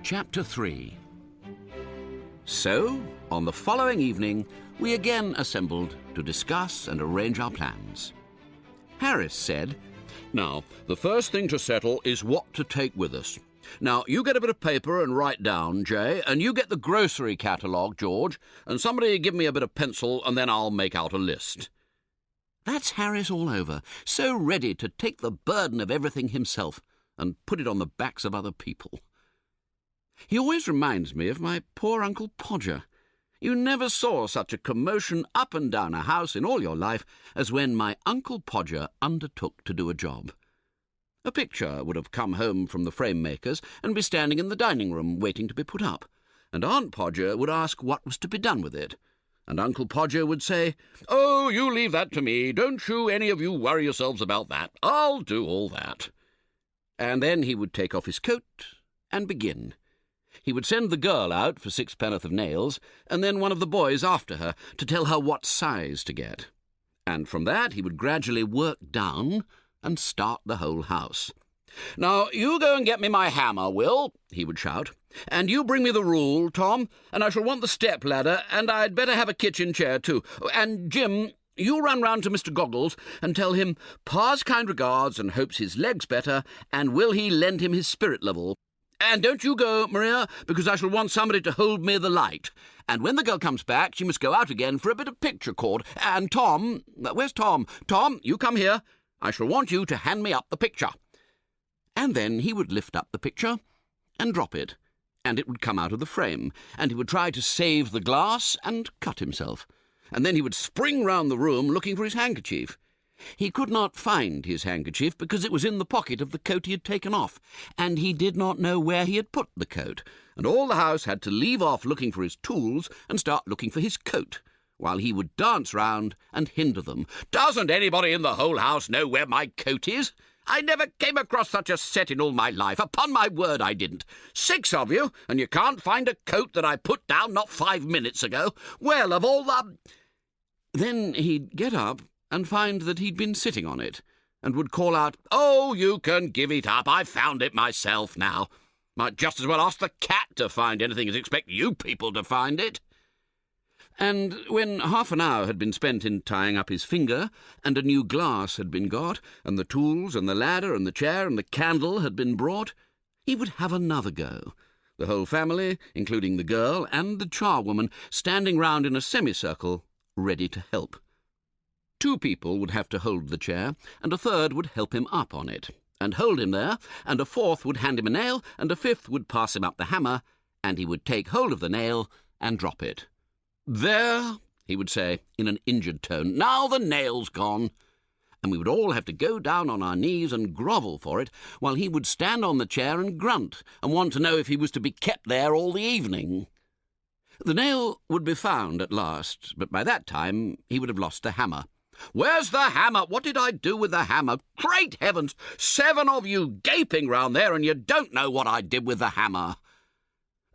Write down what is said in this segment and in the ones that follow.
Chapter 3. So, on the following evening, we again assembled to discuss and arrange our plans. Harris said, "Now, the first thing to settle is what to take with us. Now, you get a bit of paper and write down, Jay, and you get the grocery catalogue, George, and somebody give me a bit of pencil, and then I'll make out a list." That's Harris all over, so ready to take the burden of everything himself and put it on the backs of other people. He always reminds me of my poor Uncle Podger. You never saw such a commotion up and down a house in all your life as when my Uncle Podger undertook to do a job. A picture would have come home from the frame-makers and be standing in the dining-room waiting to be put up, and Aunt Podger would ask what was to be done with it, and Uncle Podger would say, "Oh, you leave that to me. Don't you any of you worry yourselves about that. I'll do all that." And then he would take off his coat and begin. He would send the girl out for 6 penn'orth of nails, and then one of the boys after her to tell her what size to get. And from that he would gradually work down and start the whole house. "Now, you go and get me my hammer, Will," he would shout, "and you bring me the rule, Tom, and I shall want the step-ladder, and I'd better have a kitchen chair, too. And, Jim, you run round to Mr. Goggles and tell him Pa's kind regards and hopes his leg's better, and will he lend him his spirit level. And don't you go, Maria, because I shall want somebody to hold me the light. And when the girl comes back, she must go out again for a bit of picture cord. And Tom, where's Tom? Tom, you come here. I shall want you to hand me up the picture." And then he would lift up the picture and drop it, and it would come out of the frame, and he would try to save the glass and cut himself. And then he would spring round the room looking for his handkerchief. He could not find his handkerchief because it was in the pocket of the coat he had taken off, and he did not know where he had put the coat, and all the house had to leave off looking for his tools and start looking for his coat, while he would dance round and hinder them. "Doesn't anybody in the whole house know where my coat is? I never came across such a set in all my life. Upon my word, I didn't. 6 of you, and you can't find a coat that I put down not 5 minutes ago. Well, of all the—" Then he'd get up and find that he'd been sitting on it, and would call out, "Oh, you can give it up. I found it myself now. Might just as well ask the cat to find anything as expect you people to find it." And when half an hour had been spent in tying up his finger, and a new glass had been got, and the tools and the ladder and the chair and the candle had been brought, he would have another go, the whole family, including the girl and the charwoman, standing round in a semicircle, ready to help. 2 people would have to hold the chair, and a third would help him up on it, and hold him there, and a 4th would hand him a nail, and a 5th would pass him up the hammer, and he would take hold of the nail and drop it. "There," he would say, in an injured tone, "now the nail's gone." And we would all have to go down on our knees and grovel for it, while he would stand on the chair and grunt, and want to know if he was to be kept there all the evening. The nail would be found at last, but by that time he would have lost the hammer. "Where's the hammer? What did I do with the hammer? Great heavens! 7 of you gaping round there, and you don't know what I did with the hammer."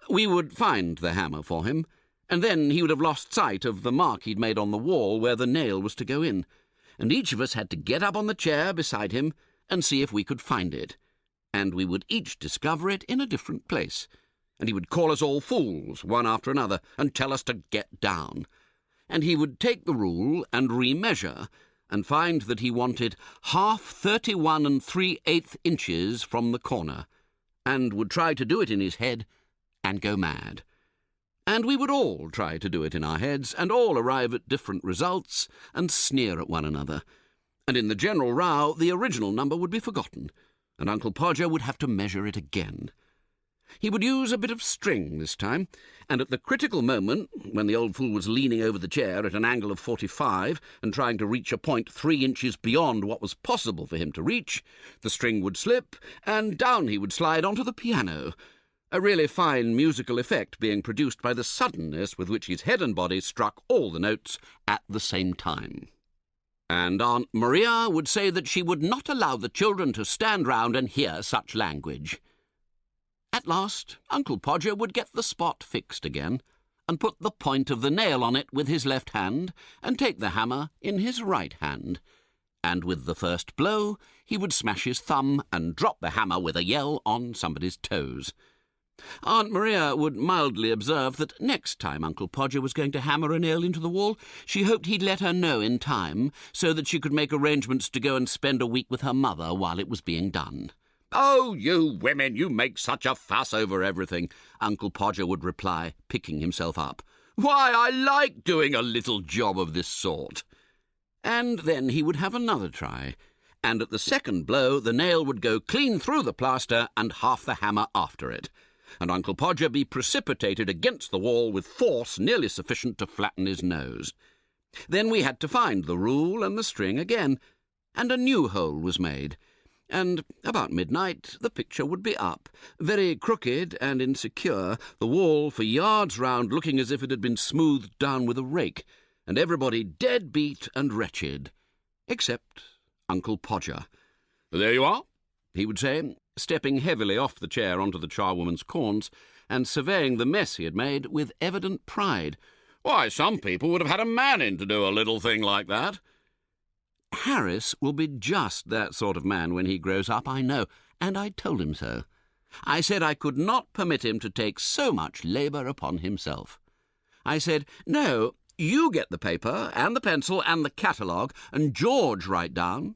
We would find the hammer for him, and then he would have lost sight of the mark he'd made on the wall where the nail was to go in, and each of us had to get up on the chair beside him and see if we could find it, and we would each discover it in a different place, and he would call us all fools, one after another, and tell us to get down. And he would take the rule and remeasure, and find that he wanted half 31 3/8 inches from the corner, and would try to do it in his head and go mad. And we would all try to do it in our heads, and all arrive at different results, and sneer at one another. And in the general row, the original number would be forgotten, and Uncle Podger would have to measure it again. He would use a bit of string this time, and at the critical moment, when the old fool was leaning over the chair at an angle of 45 and trying to reach a point 3 inches beyond what was possible for him to reach, the string would slip, and down he would slide onto the piano, a really fine musical effect being produced by the suddenness with which his head and body struck all the notes at the same time. And Aunt Maria would say that she would not allow the children to stand round and hear such language. At last, Uncle Podger would get the spot fixed again, and put the point of the nail on it with his left hand, and take the hammer in his right hand. And with the first blow, he would smash his thumb and drop the hammer with a yell on somebody's toes. Aunt Maria would mildly observe that next time Uncle Podger was going to hammer a nail into the wall, she hoped he'd let her know in time so that she could make arrangements to go and spend a week with her mother while it was being done. "Oh, you women, you make such a fuss over everything," Uncle Podger would reply, picking himself up. "Why, I like doing a little job of this sort." And then he would have another try, and at the second blow the nail would go clean through the plaster and half the hammer after it, and Uncle Podger be precipitated against the wall with force nearly sufficient to flatten his nose. Then we had to find the rule and the string again, and a new hole was made, and about midnight the picture would be up, very crooked and insecure, the wall for yards round looking as if it had been smoothed down with a rake, and everybody dead beat and wretched, except Uncle Podger. "There you are," he would say, stepping heavily off the chair onto the charwoman's corns and surveying the mess he had made with evident pride. "Why, some people would have had a man in to do a little thing like that." Harris will be just that sort of man when he grows up, I know, and I told him so. I said I could not permit him to take so much labour upon himself. I said, "No, you get the paper and the pencil and the catalogue, and George write down,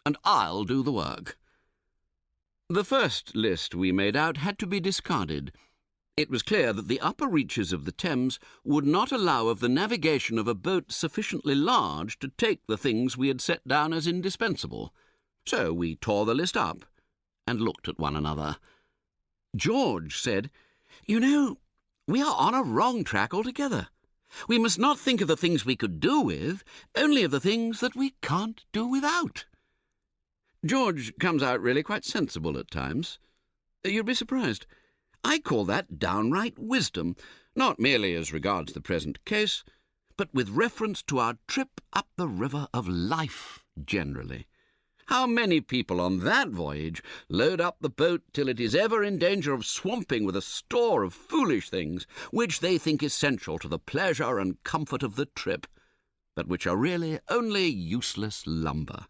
and I'll do the work." The first list we made out had to be discarded. It was clear that the upper reaches of the Thames would not allow of the navigation of a boat sufficiently large to take the things we had set down as indispensable. So we tore the list up and looked at one another. George said, "You know, we are on a wrong track altogether. We must not think of the things we could do with, only of the things that we can't do without." George comes out really quite sensible at times. You'd be surprised. I call that downright wisdom, not merely as regards the present case, but with reference to our trip up the river of life generally. How many people on that voyage load up the boat till it is ever in danger of swamping with a store of foolish things which they think essential to the pleasure and comfort of the trip, but which are really only useless lumber.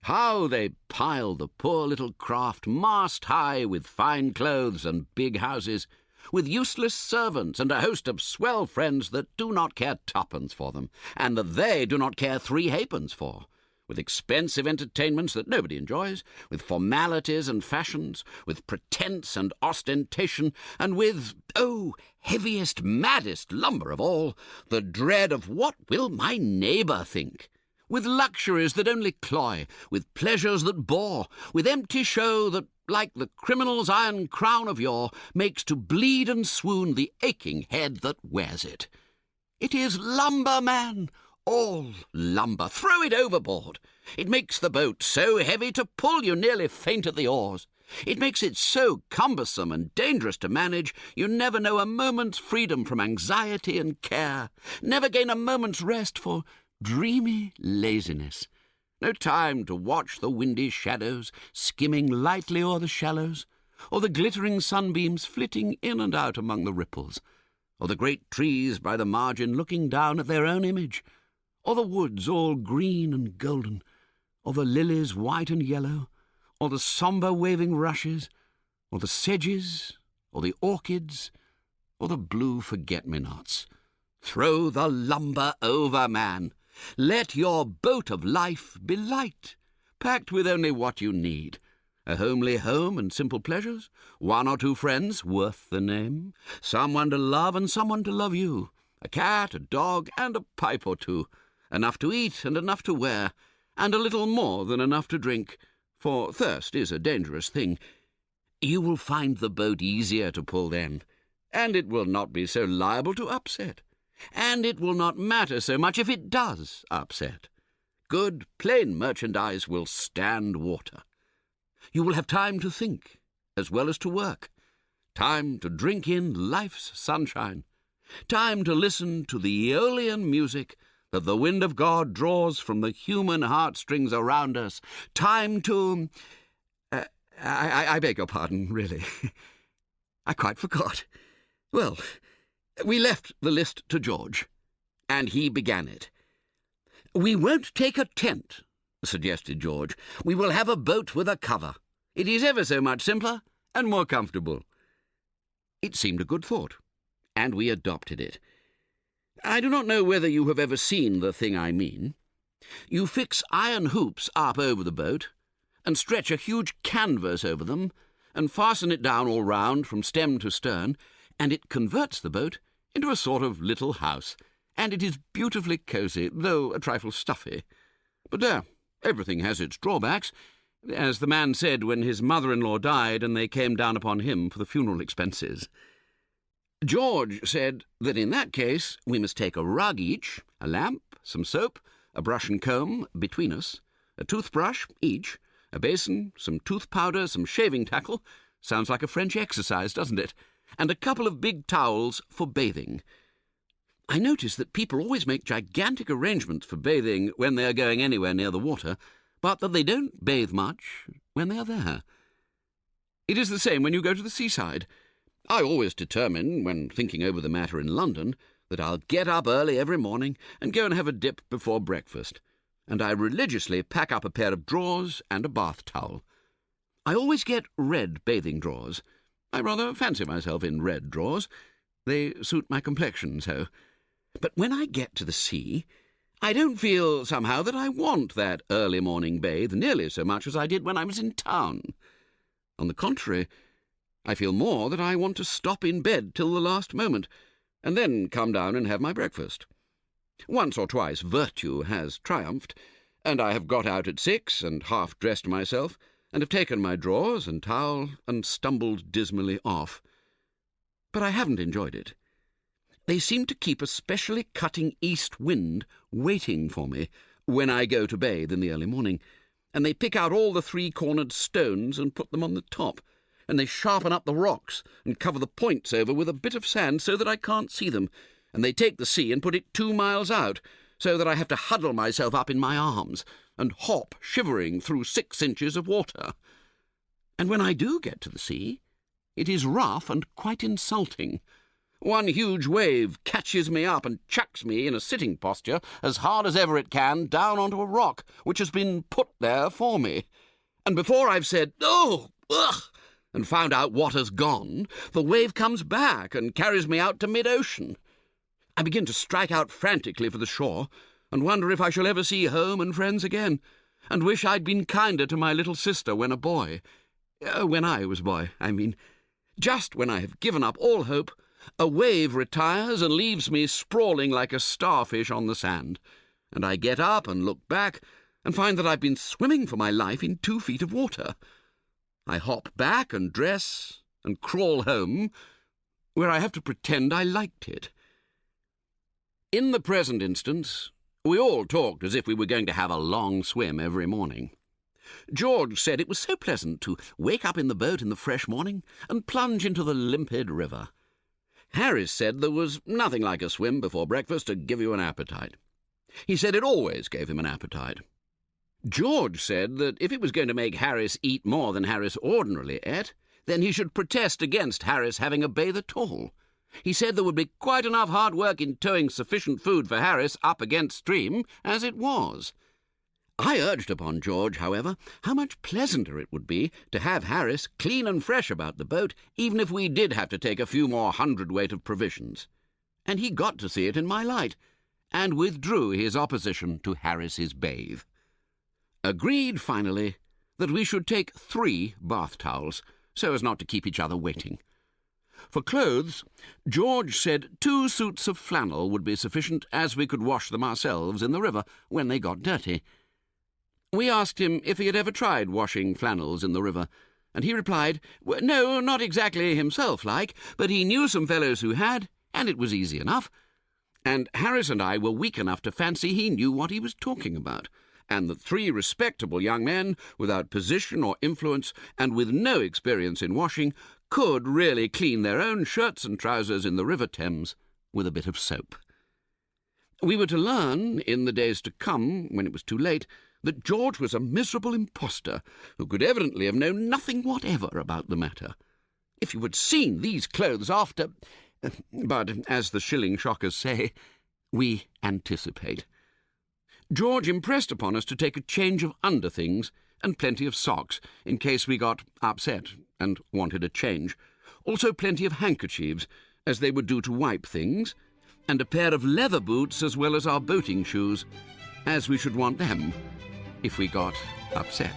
How they pile the poor little craft mast-high with fine clothes and big houses, with useless servants and a host of swell friends that do not care twopence for them, and that they do not care three halfpence for, with expensive entertainments that nobody enjoys, with formalities and fashions, with pretence and ostentation, and with, oh, heaviest, maddest lumber of all, the dread of what will my neighbour think, with luxuries that only cloy, with pleasures that bore, with empty show that, like the criminal's iron crown of yore, makes to bleed and swoon the aching head that wears it. It is lumber, man, all lumber. Throw it overboard. It makes the boat so heavy to pull you nearly faint at the oars. It makes it so cumbersome and dangerous to manage, you never know a moment's freedom from anxiety and care, never gain a moment's rest for dreamy laziness. No time to watch the windy shadows skimming lightly o'er the shallows, or the glittering sunbeams flitting in and out among the ripples, or the great trees by the margin looking down at their own image, or the woods all green and golden, or the lilies white and yellow, or the sombre waving rushes, or the sedges, or the orchids, or the blue forget-me-nots. Throw the lumber over, man. Let your boat of life be light, packed with only what you need. A homely home and simple pleasures, one or two friends worth the name, someone to love and someone to love you, a cat, a dog, and a pipe or two, enough to eat and enough to wear, and a little more than enough to drink, for thirst is a dangerous thing. You will find the boat easier to pull then, and it will not be so liable to upset. And it will not matter so much if it does upset. Good, plain merchandise will stand water. You will have time to think as well as to work, time to drink in life's sunshine, time to listen to the Aeolian music that the wind of God draws from the human heartstrings around us, time to... I beg your pardon, really. I quite forgot. Well, we left the list to George, and he began it. "We won't take a tent," suggested George. "We will have a boat with a cover. It is ever so much simpler and more comfortable." It seemed a good thought, and we adopted it. I do not know whether you have ever seen the thing I mean. You fix iron hoops up over the boat, and stretch a huge canvas over them, and fasten it down all round from stem to stern, and it converts the boat into a sort of little house, and it is beautifully cosy, though a trifle stuffy. But there, everything has its drawbacks, as the man said when his mother-in-law died and they came down upon him for the funeral expenses. George said that in that case we must take a rug each, a lamp, some soap, a brush and comb between us, a toothbrush each, a basin, some tooth powder, some shaving tackle — sounds like a French exercise, doesn't it? — and a couple of big towels for bathing. I notice that people always make gigantic arrangements for bathing when they are going anywhere near the water, but that they don't bathe much when they are there. It is the same when you go to the seaside. I always determine, when thinking over the matter in London, that I'll get up early every morning and go and have a dip before breakfast, and I religiously pack up a pair of drawers and a bath towel. I always get red bathing drawers. I rather fancy myself in red drawers. They suit my complexion so. But when I get to the sea, I don't feel somehow that I want that early morning bathe nearly so much as I did when I was in town. On the contrary, I feel more that I want to stop in bed till the last moment, and then come down and have my breakfast. Once or twice virtue has triumphed, and I have got out at 6 and half-dressed myself, and have taken my drawers and towel and stumbled dismally off. But I haven't enjoyed it. They seem to keep a specially cutting east wind waiting for me when I go to bathe in the early morning, and they pick out all the three-cornered stones and put them on the top, and they sharpen up the rocks and cover the points over with a bit of sand so that I can't see them, and they take the sea and put it 2 miles out, so that I have to huddle myself up in my arms and hop, shivering, through 6 inches of water. And when I do get to the sea, it is rough and quite insulting. One huge wave catches me up and chucks me in a sitting posture as hard as ever it can down onto a rock which has been put there for me. And before I've said, "Oh, ugh," and found out what has gone, the wave comes back and carries me out to mid-ocean. I begin to strike out frantically for the shore, and wonder if I shall ever see home and friends again, and wish I'd been kinder to my little sister when a boy. When I was a boy, I mean. Just when I have given up all hope, a wave retires and leaves me sprawling like a starfish on the sand, and I get up and look back and find that I've been swimming for my life in 2 feet of water. I hop back and dress and crawl home, where I have to pretend I liked it. In the present instance, we all talked as if we were going to have a long swim every morning. George said it was so pleasant to wake up in the boat in the fresh morning and plunge into the limpid river. Harris said there was nothing like a swim before breakfast to give you an appetite. He said it always gave him an appetite. George said that if it was going to make Harris eat more than Harris ordinarily ate, then he should protest against Harris having a bathe at all. He said there would be quite enough hard work in towing sufficient food for Harris up against stream as it was. I urged upon George, however, how much pleasanter it would be to have Harris clean and fresh about the boat, even if we did have to take a few more hundredweight of provisions. And he got to see it in my light, and withdrew his opposition to Harris's bathe. Agreed, finally, that we should take 3 bath towels, so as not to keep each other waiting. For clothes, George said 2 suits of flannel would be sufficient, as we could wash them ourselves in the river when they got dirty. We asked him if he had ever tried washing flannels in the river, and he replied, no, not exactly himself-like, but he knew some fellows who had, and it was easy enough. And Harris and I were weak enough to fancy he knew what he was talking about, and that 3 respectable young men, without position or influence, and with no experience in washing, could really clean their own shirts and trousers in the River Thames with a bit of soap. We were to learn, in the days to come, when it was too late, that George was a miserable impostor who could evidently have known nothing whatever about the matter. If you had seen these clothes after... But, as the shilling shockers say, we anticipate. George impressed upon us to take a change of underthings and plenty of socks, in case we got upset and wanted a change, Also plenty of handkerchiefs, as they would do to wipe things, and a pair of leather boots as well as our boating shoes, as we should want them if we got upset.